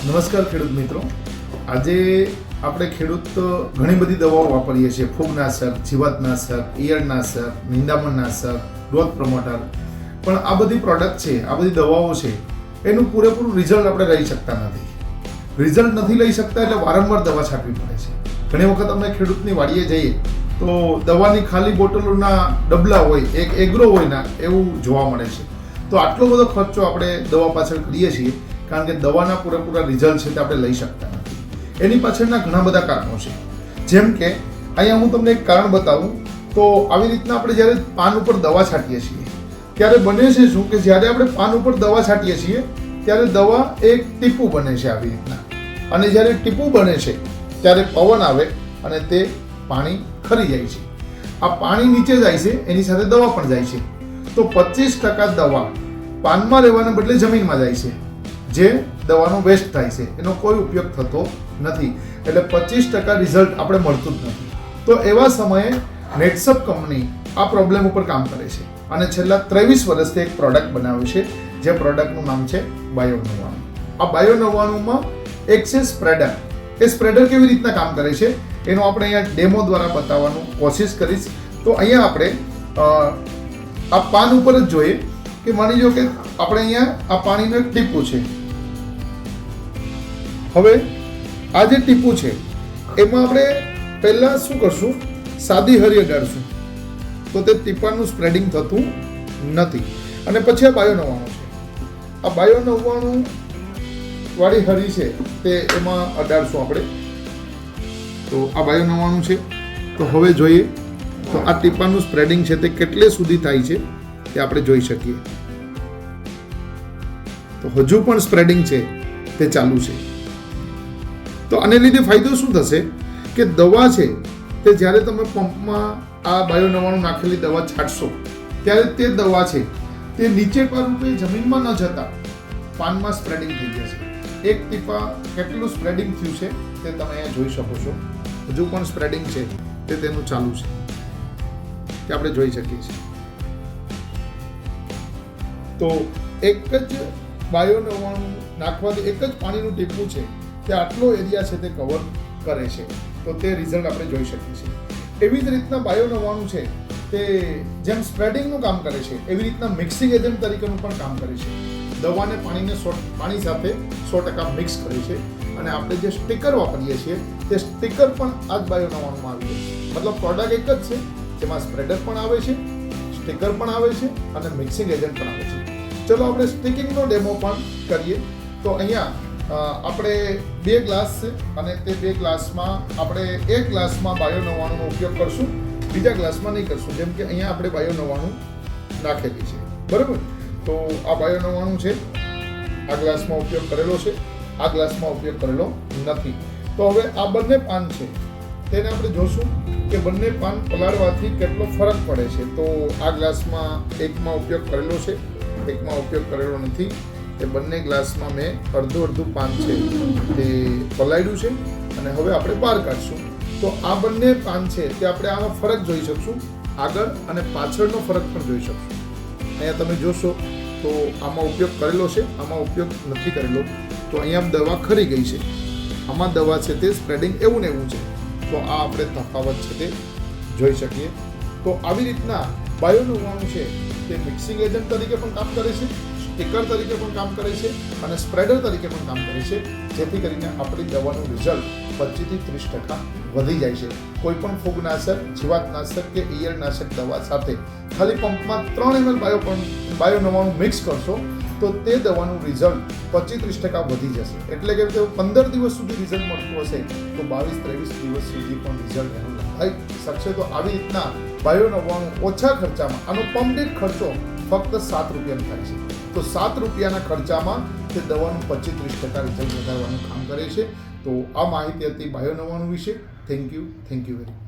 નમસ્કાર ખેડૂત મિત્રો. આજે આપણે ખેડૂત ઘણી બધી દવાઓ વાપરીએ છીએ, ફૂગનાશક, જીવાતનાશક, ઈયળનાશક, નિંદામણનાશક, ગ્રોથ પ્રમોટર. પણ આ બધી પ્રોડક્ટ છે, આ બધી દવાઓ છે, એનું પૂરેપૂરું રિઝલ્ટ આપણે લઈ શકતા નથી. રિઝલ્ટ નથી લઈ શકતા એટલે વારંવાર દવા છાંટવી પડે છે. ઘણી વખત અમે ખેડૂતની વાડીએ જઈએ તો દવાની ખાલી બોટલોના ડબલા હોય, એક એગ્રો હોય ના એવું જોવા મળે છે. તો આટલો બધો ખર્ચો આપણે દવા પાછળ કરીએ છીએ કારણ કે દવાના પૂરેપૂરા રિઝલ્ટ છે તે આપણે લઈ શકતા નથી. એની પાછળના ઘણા બધા કારણો છે. જેમ કે અહીંયા હું તમને એક કારણ બતાવું તો આવી રીતના આપણે જ્યારે પાન ઉપર દવા છાંટીએ છીએ ત્યારે બને છે શું કે જ્યારે આપણે પાન ઉપર દવા છાંટીએ છીએ ત્યારે દવા એક ટીપું બને છે આવી રીતના, અને જ્યારે ટીપું બને છે ત્યારે પવન આવે અને તે પાણી ખરી જાય છે. આ પાણી નીચે જાય છે, એની સાથે દવા પણ જાય છે. તો 25% દવા પાનમાં રહેવાને બદલે જમીનમાં જાય છે, જે દવાનો વેસ્ટ થાય છે, એનો કોઈ ઉપયોગ થતો નથી. એટલે 25% રિઝલ્ટ આપણે મળતું જ નથી. તો એવા સમયે નેટસપ કંપની આ પ્રોબ્લેમ ઉપર કામ કરે છે અને છેલ્લા 23 વર્ષથી એક પ્રોડક્ટ બનાવ્યું છે, જે પ્રોડક્ટનું નામ છે બાયો99. આ બાયો99માં એક છે સ્પ્રેડર. એ સ્પ્રેડર કેવી રીતના કામ કરે છે એનો આપણે અહીંયા ડેમો દ્વારા બતાવવાનું કોશિશ કરીશ. તો અહીંયા આપણે આ પાન ઉપર જ જોઈએ કે માની લો કે આપણે અહીંયા આ પાણીનું એક ટીપું છે. હવે આ જે ટીપું છે એમાં આપણે પહેલાં શું કરશું, સાદી હરી અડાડશું તો તે ટીપાનું સ્પ્રેડિંગ થતું નથી. અને પછી આ બાયો99 છે. આ બાયો99 વાળી હરી છે તે એમાં અડાડશું આપણે. તો આ બાયો99 છે. તો હવે જોઈએ તો આ ટીપાનું સ્પ્રેડિંગ છે તે કેટલે સુધી થાય છે તે આપણે જોઈ શકીએ. તો હજુ પણ સ્પ્રેડિંગ છે તે ચાલુ છે. તો આને લીધે ફાયદો શું થશે કે દવા છે તે જ્યારે તમે પંપમાં આ બાયો99 નાખેલી દવા છાંટશો ત્યારે તે દવા છે તે નીચે રૂપે જમીનમાં ન જતા પાનમાં સ્પ્રેડિંગ થઈ જશે. એક ટીપા કેટલું સ્પ્રેડિંગ થયું છે તે તમે અહીંયા જોઈ શકો છો. હજુ પણ સ્પ્રેડિંગ છે તે તેનું ચાલુ છે તે આપણે જોઈ શકીએ છીએ. તો એક જ બાયો99 નાખવાથી એક જ પાણીનું ટીપું છે તે આટલો એરિયા છે તે કવર કરે છે. તો તે રિઝલ્ટ આપણે જોઈ શકીએ છીએ. એવી જ રીતના બાયો99 છે તે જેમ સ્પ્રેડિંગનું કામ કરે છે એવી રીતના મિક્સિંગ એજન્ટ તરીકેનું પણ કામ કરે છે. દવાને પાણી સાથે 100% મિક્સ કરે છે. અને આપણે જે સ્ટીકર વાપરીએ છીએ તે સ્ટીકર પણ આ જ બાયો99માં આવી જાય છે. મતલબ પ્રોડક્ટ એક જ છે જેમાં સ્પ્રેડર પણ આવે છે, સ્ટીકર પણ આવે છે અને મિક્સિંગ એજન્ટ પણ આવે છે. ચલો આપણે સ્ટીકિંગનો ડેમો પણ કરીએ. તો અહીંયા આપણે 2 ગ્લાસ છે અને તે 2 ગ્લાસમાં આપણે એક ગ્લાસમાં બાયો99નો ઉપયોગ કરશું, બીજા ગ્લાસમાં નહીં કરશું. જેમ કે અહીંયા આપણે બાયો99 નાખેલી છે, બરાબર. તો આ બાયો99 છે, આ ગ્લાસમાં ઉપયોગ કરેલો છે, આ ગ્લાસમાં ઉપયોગ કરેલો નથી. તો હવે આ બંને પાન છે તેને આપણે જોશું કે બંને પાન પલાળવાથી કેટલો ફરક પડે છે. તો આ ગ્લાસમાં એકમાં ઉપયોગ કરેલો છે, એકમાં ઉપયોગ કરેલો નથી. એ બંને ગ્લાસમાં મેં અડધું પાન છે તે પલાળ્યું છે અને હવે આપણે બહાર કાઢશું. તો આ બંને પાન છે તે આપણે આમાં ફરક જોઈ શકશું, આગળ અને પાછળનો ફરક પણ જોઈ શકશું. અહીંયા તમે જોશો તો આમાં ઉપયોગ કરેલો છે, આમાં ઉપયોગ નથી કરેલો. તો અહીંયા દવા ખરી ગઈ છે, આમાં દવા છે તે સ્પ્રેડિંગ એવું ને એવું છે. તો આ આપણે તફાવત છે તે જોઈ શકીએ. તો આવી રીતના બાયો99 છે તે મિક્સિંગ એજન્ટ તરીકે પણ કામ કરે છે, સ્ટીકર તરીકે પણ કામ કરે છે અને સ્પ્રેડર તરીકે પણ કામ કરે છે, જેથી કરીને આપણી દવાનું રિઝલ્ટ 25 થી 30% વધી જાય છે. કોઈ પણ ફૂગનાશક, જીવાતનાશક કે ઈયળનાશક દવા સાથે ખાલી પંપમાં 3 ml બાયો99 મિક્સ કરશો તો તે દવાનું રિઝલ્ટ 25-30% વધી જશે. એટલે કે 15 દિવસ સુધી રિઝલ્ટ મળતું હશે તો 22-23 દિવસ સુધી પણ રિઝલ્ટ એનું થઈ શકશે. તો આવી રીતના બાયો99 ઓછા ખર્ચામાં, આનો પંપ દીઠ ખર્ચો ફક્ત 7 રૂપિયાનો થાય છે. તો 7 રૂપિયાના ખર્ચામાં તે દવાનું 25-30% રિઝલ્ટ વધારવાનું કામ કરે છે. તો આ માહિતી હતી બાયો99 વિશે. Thank you very much.